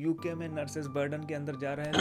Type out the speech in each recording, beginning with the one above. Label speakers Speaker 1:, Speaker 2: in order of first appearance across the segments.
Speaker 1: UK में nurses burden के अंदर जा रहे हैं,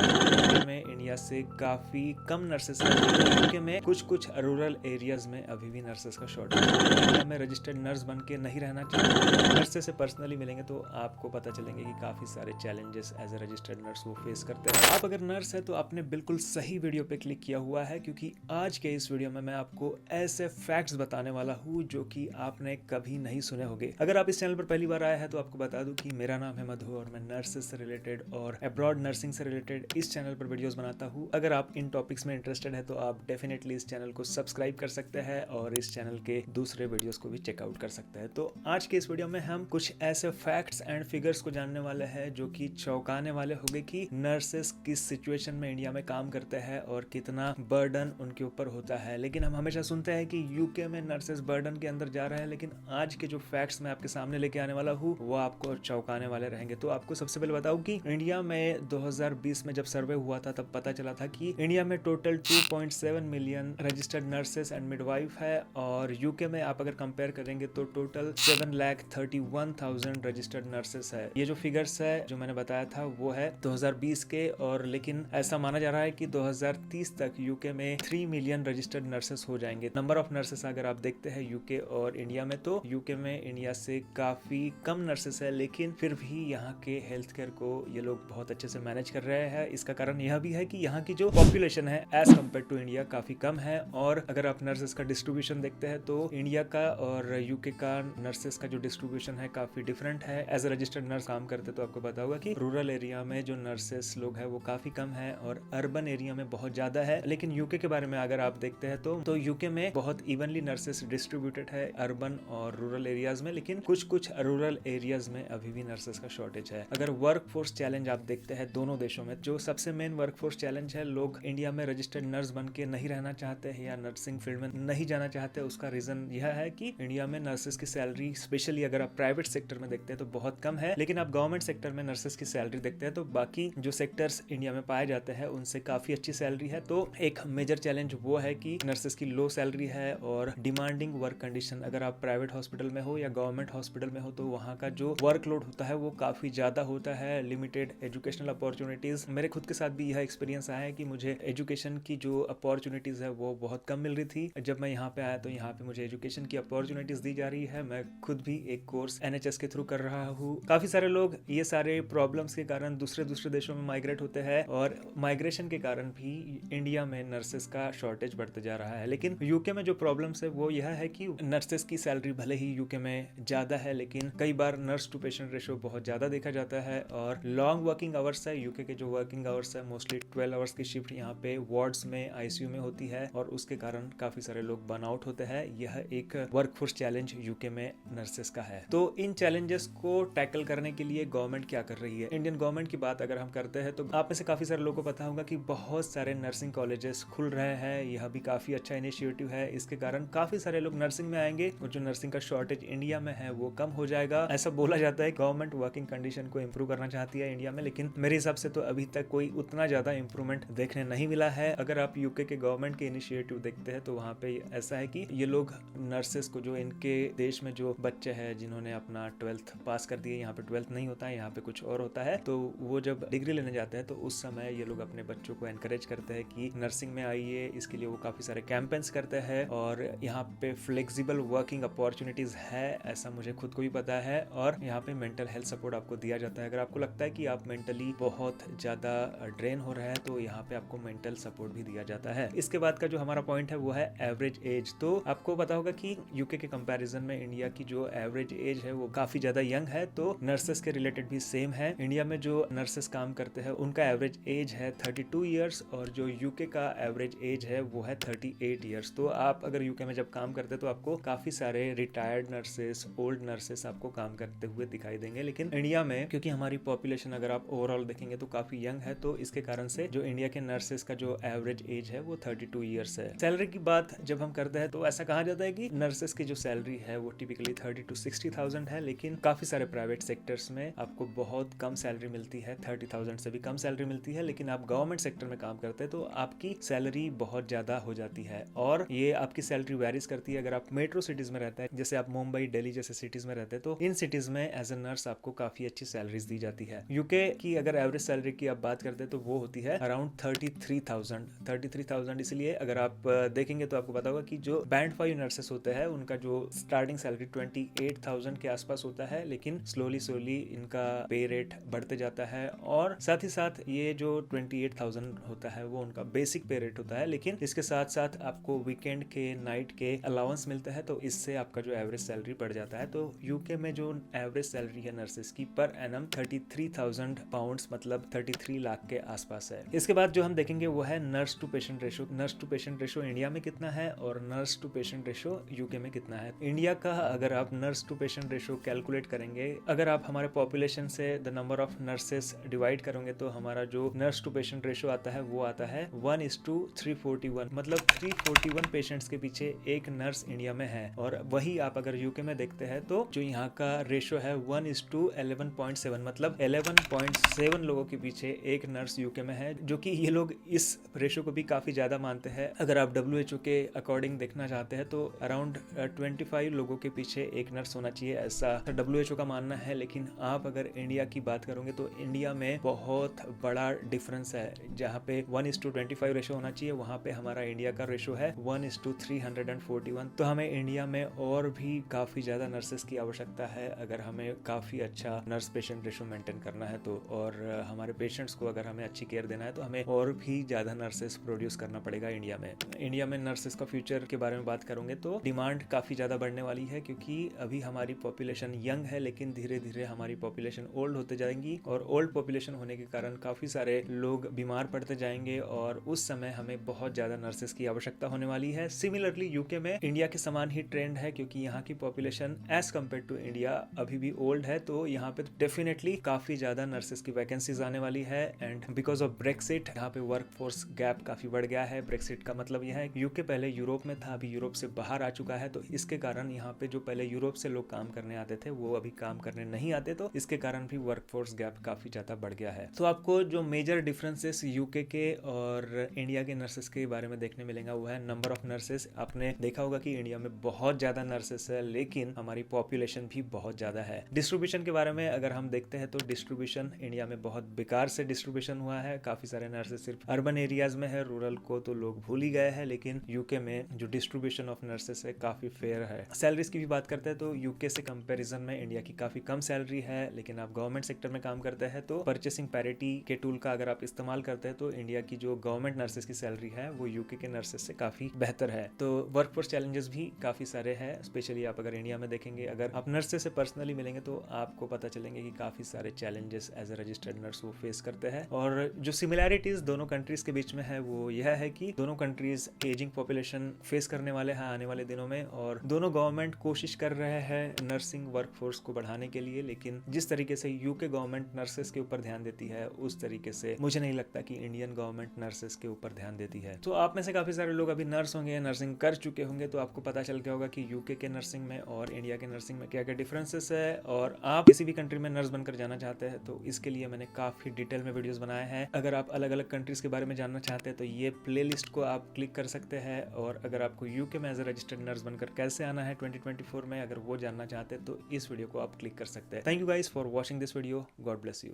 Speaker 1: यूके में इंडिया से काफी कम नर्सेस हैं। यूके में कुछ रूरल एरियाज में अभी भी नर्सेस का शॉर्टेज है। इंडिया में रजिस्टर्ड नर्स बन के नहीं रहना चाहिए। नर्सेस से पर्सनली मिलेंगे तो आपको पता चलेंगे कि काफी सारे challenges as a registered nurse वो फेस करते हैं। आप अगर नर्स है तो आपने बिल्कुल सही वीडियो पे क्लिक किया हुआ है, क्योंकि आज के इस वीडियो में मैं आपको ऐसे फैक्ट्स बताने वाला हूँ जो कि आपने कभी नहीं सुने होंगे। अगर आप इस चैनल पर पहली बार आए हैं तो आपको बता दूं कि मेरा नाम है मधु और मैं नर्सेस से रिलेटेड और अब्रॉड नर्सिंग से रिलेटेड इस चैनल पर वीडियोस बनाता हूँ। अगर आप इन टॉपिक्स में इंटरेस्टेड है तो आप डेफिनेटली इस चैनल को सब्सक्राइब कर सकते हैं और इस चैनल के दूसरे वीडियोस को भी चेकआउट कर सकते हैं। तो आज के इस वीडियो में हम कुछ ऐसे फैक्ट्स एंड फिगर्स को जानने वाले हैं जो कि चौंकाने वाले होंगे कि नर्सेस किस सिचुएशन में इंडिया में काम करते हैं और कितना बर्डन उनके ऊपर होता है। लेकिन हम हमेशा सुनते हैं कि यूके में नर्सेस बर्डन के अंदर जा रहे हैं, लेकिन आज के जो फैक्ट्स मैं आपके सामने लेके आने वाला हूँ वो आपको चौंकाने वाले रहेंगे। तो आपको सबसे पहले बताऊं कि इंडिया में 2020 में जब सर्वे हुआ था तब पता चला था कि इंडिया में total 2.7 million registered nurses and midwife है, और यूके में आप अगर कंपेयर करेंगे तो टोटल 7,31,000 रजिस्टर्ड नर्सेस है। ये जो फिगर्स है जो मैंने बताया था वो है 2020 के, और लेकिन ऐसा माना जा रहा है कि 2030 तक यूके में 3 मिलियन रजिस्टर्ड नर्सेस हो जाएंगे। नंबर ऑफ नर्सेस अगर आप देखते हैं यूके और इंडिया में तो यूके में इंडिया से काफी कम नर्सेस है, लेकिन फिर भी यहाँ के हेल्थ केयर को ये लोग बहुत अच्छे से मैनेज कर रहे हैं। इसका कारण यह भी है कि यहाँ की जो पॉपुलेशन है एज कम्पेयर टू इंडिया काफी कम है। और अगर आप नर्सेस का डिस्ट्रीब्यूशन देखते हैं तो इंडिया का और यूके का नर्सेस का जो डिस्ट्रीब्यूशन है काफी डिफरेंट है। एज ए रजिस्टर्ड नर्स काम करते तो आपको पता होगा कि रूरल एरिया में जो नर्सेस लोग है वो काफी कम है और अर्बन एरिया में बहुत ज्यादा है। लेकिन यूके के बारे में अगर आप देखते हैं तो यूके में बहुत इवनली नर्सेस डिस्ट्रीब्यूटेड है अर्बन और रूरल एरियाज में, लेकिन कुछ रूरल एरियाज में अभी भी नर्सेस का शॉर्टेज है। अगर वर्क फोर्स चैलेंज आप देखते हैं दोनों देशों में, जो सबसे मेन वर्क फोर्स चैलेंज है, लोग इंडिया में रजिस्टर्ड नर्स बन के नहीं रहना चाहते हैं या नर्सिंग फील्ड में नहीं जाना चाहते। उसका रीजन यह है कि इंडिया में नर्सेस की सैलरी स्पेशली अगर आप प्राइवेट सेक्टर में देखते हैं तो बहुत कम है, लेकिन आप गवर्नमेंट सेक्टर में नर्सेस की सैलरी देखते हैं तो बाकी जो सेक्टर्स इंडिया में पाए जाते हैं उनसे काफी अच्छी सैलरी है। तो एक मेजर चैलेंज वो है कि नर्सेस की लो सैलरी है और डिमांडिंग वर्क कंडीशन। अगर आप प्राइवेट हॉस्पिटल में हो या गवर्नमेंट हॉस्पिटल में हो तो वहाँ का जो वर्कलोड होता है वो काफी ज्यादा होता है। लिमिटेड एजुकेशनल अपॉर्चुनिटीज, मेरे खुद के साथ भी यह एक्सपीरियंस आया है कि मुझे एजुकेशन की जो अपॉर्चुनिटीज है वो बहुत कम मिल रही थी। जब मैं यहाँ पे आया तो यहाँ पे मुझे एजुकेशन की अपॉर्चुनिटीज दी जा रही है। मैं खुद भी एक कोर्स NHS के थ्रू कर रहा हूँ। काफी सारे लोग ये सारे प्रॉब्लम्स के कारण दूसरे देशों में माइग्रेट होते हैं और माइग्रेशन के कारण भी इंडिया में नर्सेस का शॉर्टेज बढ़ते जा रहा है। लेकिन यूके में जो प्रॉब्लम्स है वो यह है कि नर्सेस की सैलरी भले ही यूके में ज्यादा है, लेकिन कई बार नर्स टू पेशेंट रेशो बहुत ज्यादा देखा जाता है और लॉन्ग वर्किंग आवर्स है। यूके के जो वर्किंग आवर्स है मोस्टली 12 आवर्स की शिफ्ट यहाँ पे वार्ड्स में ICU में होती है और उसके कारण काफी सारे लोग बर्नआउट होते हैं। यह एक वर्कफोर्स चैलेंज यूके में नर्सेस का है। तो इन चैलेंजेस को टैकल करने के लिए गवर्नमेंट क्या कर रही है? इंडियन गवर्नमेंट की बात अगर हम करते हैं तो आप में से काफी सारे लोगों को पता होगा कि बहुत सारे नर्सिंग कॉलेजेस खुल रहे हैं। यह भी काफी अच्छा इनिशिएटिव है। इसके कारण काफी सारे लोग नर्सिंग में आएंगे और जो नर्सिंग का शॉर्टेज इंडिया में है वो कम हो जाएगा। ऐसा बोला जाता है गवर्नमेंट वर्किंग कंडीशन को इंप्रूव करना चाहती है इंडिया में, लेकिन मेरे हिसाब से तो अभी तक कोई उतना ज्यादा इंप्रूवमेंट देखने नहीं मिला है। अगर आप यूके के गवर्नमेंट के इनिशिएटिव देखते हैं तो वहाँ पे ऐसा है कि ये लोग नर्सेस को, जो इनके देश में जो बच्चे हैं जिन्होंने अपना 12th पास कर दिए, यहाँ पे 12th नहीं होता है, यहाँ पे कुछ और होता है, तो वो जब डिग्री लेने जाते हैं तो उस समय ये लोग अपने बच्चों को एनकरेज करते हैं कि नर्सिंग में आइए। इसके लिए वो काफी सारे कैंपेन्स करते हैं और यहाँ पे फ्लेक्सिबल वर्किंग अपॉर्चुनिटीज है, ऐसा मुझे खुद को भी पता है। और यहाँ पे मेंटल हेल्थ सपोर्ट आपको दिया जाता है। अगर आपको लगता है कि आप मेंटली बहुत ज्यादा ड्रेन हो रहे हैं तो यहाँ पे आपको मेंटल सपोर्ट भी दिया जाता है। इसके बाद का जो हमारा पॉइंट है वो है एवरेज एज। तो आपको पता होगा कि यूके के कंपैरिजन में इंडिया की जो एवरेज एज है वो काफी ज्यादा यंग है। तो नर्सेस के रिलेटेड भी सेम है। इंडिया में जो नर्सेस काम करते हैं उनका एवरेज एज है 32 ईयर्स और जो यूके का एवरेज एज है वो है 38 ईयर्स। तो आप अगर यूके में जब काम करते हैं तो आपको काफी सारे रिटायर्ड नर्सेस, ओल्ड नर्सेस आपको काम करते हुए दिखाई देंगे। लेकिन इंडिया में क्योंकि हमारी पॉपुलेशन अगर आप ओवरऑल देखेंगे तो काफी यंग है, तो इसके कारण से जो इंडिया के नर्सेस का जो एवरेज एज है वो 32 ईयर्स है। सैलरी की बात जब हम करते हैं तो ऐसा कहा जाता है कि नर्सेस की जो सैलरी है वो टिपिकली 30 to 60,000 है, लेकिन काफी सारे प्राइवेट सेक्टर्स में आपको बहुत कम सैलरी मिलती है, 30,000 से भी कम सैलरी मिलती है। लेकिन आप गवर्नमेंट सेक्टर में काम करते हैं तो आपकी सैलरी बहुत ज्यादा हो जाती है और ये आपकी सैलरी वेरीज करती है। अगर आप मेट्रो सिटीज में रहते हैं, जैसे आप मुंबई, दिल्ली जैसे सिटीज में रहते हैं, तो इन सिटीज में एज ए नर्स आपको काफी अच्छी सैलरीज दी जाती है। यूके की अगर एवरेज सैलरी की आप बात करते हैं तो वो होती है अराउंड 33,000 इसलिए अगर आप देखेंगे तो आपको पता होगा कि जो बैंड 5 नर्सेस होते हैं उनका जो स्टार्टिंग सैलरी 28,000 के आसपास होता है, लेकिन स्लोली इनका पे रेट बढ़ते जाता है और साथ ही साथ ये जो 28,000 होता है वो उनका बेसिक पे रेट होता है, लेकिन इसके साथ साथ आपको वीकेंड के नाइट के अलाउंस मिलता है तो इससे आपका जो एवरेज सैलरी बढ़ जाता है। तो यूके में जो एवरेज सैलरी है नर्सेस की पर एनम 33,000 पाउंड्स मतलब 33 लाख के आसपास है। इसके बाद जो हम देखेंगे वो है nurse to patient ratio. Nurse to patient ratio India में कितना है और nurse to patient ratio UK में कितना है। इंडिया का अगर आप nurse to patient ratio calculate करेंगे, अगर आप हमारे पॉपुलेशन से the number of nurses divide करोगे तो हमारा जो नर्स टू पेशेंट रेशो आता है वो आता है 1:341, मतलब 341 पेशेंट्स के पीछे एक नर्स इंडिया में है। और वही आप अगर यूके में देखते हैं तो जो यहाँ का रेशो है 1:11.7, मतलब 11.7 लोगों के पीछे एक नर्स यूके में है, जो कि ये लोग इस रेशो को भी काफी ज्यादा मानते हैं। अगर आप WHO के अकॉर्डिंग देखना चाहते हैं तो अराउंड 25 लोगों के पीछे एक नर्स होना चाहिए, ऐसा WHO का मानना है। लेकिन आप अगर इंडिया की बात करोगे तो इंडिया में बहुत बड़ा डिफरेंस है। जहाँ पे 1:25 रेशो होना चाहिए वहाँ पे हमारा इंडिया का रेशो है 1:341। तो हमें इंडिया में और भी काफी ज्यादा नर्सेस की आवश्यकता है अगर हमें काफी अच्छा नर्स पेशेंट रेशो मेंटेन करना है तो, और हमारे पेशेंट्स को अगर हमें अच्छी केयर देना है तो हमें और भी ज्यादा नर्सेस प्रोड्यूस करना पड़ेगा इंडिया में। इंडिया में नर्सेस का फ्यूचर के बारे में बात करोगे तो डिमांड काफी ज्यादा बढ़ने वाली है, क्योंकि अभी हमारी पॉपुलेशन यंग है लेकिन धीरे धीरे हमारी पॉपुलेशन ओल्ड होते जाएंगी और ओल्ड पॉपुलेशन होने के कारण काफी सारे लोग बीमार पड़ते जाएंगे और उस समय हमें बहुत ज्यादा नर्सेस की आवश्यकता होने वाली है। सिमिलरली यूके में इंडिया के समान ही ट्रेंड है, क्योंकि यहाँ की population as compare to India अभी भी ओल्ड है, तो यहाँ पे डेफिनेटली काफी ज्यादा नर्सेस की वैकेंसीज आने वाली है। एंड बिकॉज ऑफ ब्रेक्सिट यहाँ पे वर्क फोर्स गैप काफी बढ़ गया है। ब्रेक्सिट का मतलब यह है यूके पहले यूरोप में था, अभी यूरोप से बाहर आ चुका है, तो इसके कारण यहाँ पे जो पहले यूरोप से लोग काम करने आते थे वो अभी काम करने नहीं आते, तो इसके कारण भी वर्क फोर्स गैप काफी ज्यादा बढ़ गया है। तो आपको जो मेजर डिफरेंसेस यूके के और इंडिया के नर्सेस के बारे में देखने मिलेगा वो है नंबर ऑफ नर्सेस। आपने देखा होगा कि इंडिया में बहुत ज्यादा नर्सेस है लेकिन हमारी पॉपुलेशन भी बहुत ज्यादा है। डिस्ट्रीब्यूशन के बारे में अगर हम देखते हैं तो डिस्ट्रीब्यूशन इंडिया में बहुत बेकार से डिस्ट्रीब्यूशन हुआ है। काफी सारे नर्सेस सिर्फ अर्बन एरियाज में है, रूरल को तो लोग भूल ही गए हैं, लेकिन यूके में जो डिस्ट्रीब्यूशन ऑफ नर्सेस है काफी फेयर है। सैलरीज की भी बात करते हैं तो यूके से कंपैरिजन में इंडिया की काफी कम सैलरी है, लेकिन आप गवर्नमेंट सेक्टर में काम करते हैं तो परचेसिंग पैरिटी के टूल का अगर आप इस्तेमाल करते हैं तो इंडिया की जो गवर्नमेंट नर्सेस की सैलरी है वो यूके के नर्सेस से काफी बेहतर है। तो वर्कफोर्स चैलेंजेस भी काफी सारे हैं, स्पेशली आप अगर इंडिया में देखेंगे, अगर आप नर्स से पर्सनली मिलेंगे तो आपको पता चलेंगे कि काफी सारे challenges as a registered nurse वो फेस करते हैं। और जो सिमिलैरिटीज दोनों कंट्रीज के बीच में है वो यह है कि दोनों कंट्रीज एजिंग पॉपुलेशन फेस करने वाले हैं आने वाले दिनों में, और दोनों गवर्नमेंट कोशिश कर रहे हैं नर्सिंग वर्कफोर्स को बढ़ाने के लिए, लेकिन जिस तरीके से यूके गवर्नमेंट नर्सेस के ऊपर ध्यान देती है उस तरीके से मुझे नहीं लगता कि इंडियन गवर्नमेंट नर्सेस के ऊपर ध्यान देती है। तो आप में से काफी सारे लोग अभी नर्स होंगे, नर्सिंग कर चुके होंगे, तो आपको पता चल गया होगा कि यूके के नर्सिंग में और इंडिया के नर्सिंग में क्या क्या डिफरेंसेस है। और आप किसी भी कंट्री में नर्स बनकर जाना चाहते हैं तो इसके लिए मैंने काफी डिटेल में वीडियोस बनाए हैं। अगर आप अलग अलग कंट्रीज के बारे में जानना चाहते हैं तो ये प्लेलिस्ट को आप क्लिक कर सकते हैं। और अगर आपको यूके में एज ए रजिस्टर्ड नर्स बनकर कैसे आना है 2024 में, अगर वो जानना चाहते हैं तो इस वीडियो को आप क्लिक कर सकते हैं। Thank you guys for watching this video. God bless you.